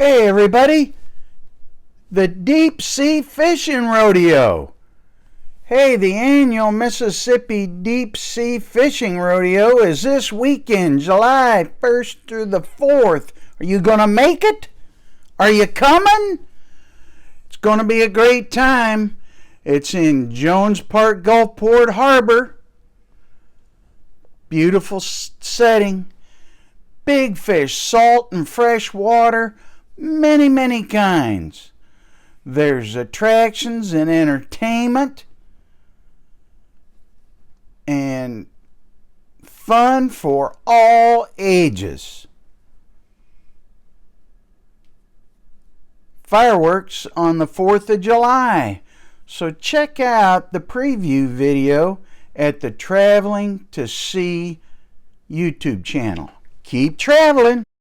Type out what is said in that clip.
Hey everybody, the Deep Sea Fishing Rodeo. Hey, the annual Mississippi Deep Sea Fishing Rodeo is this weekend, July 1st through the 4th. Are you going to make it? Are you coming? It's going to be a great time. It's in Jones Park, Gulfport Harbor. Beautiful setting. Big fish, salt and fresh water. Many kinds. There's attractions and entertainment and fun for all ages. Fireworks on the 4th of July. So check out the preview video at the Traveling to Sea YouTube channel. Keep traveling.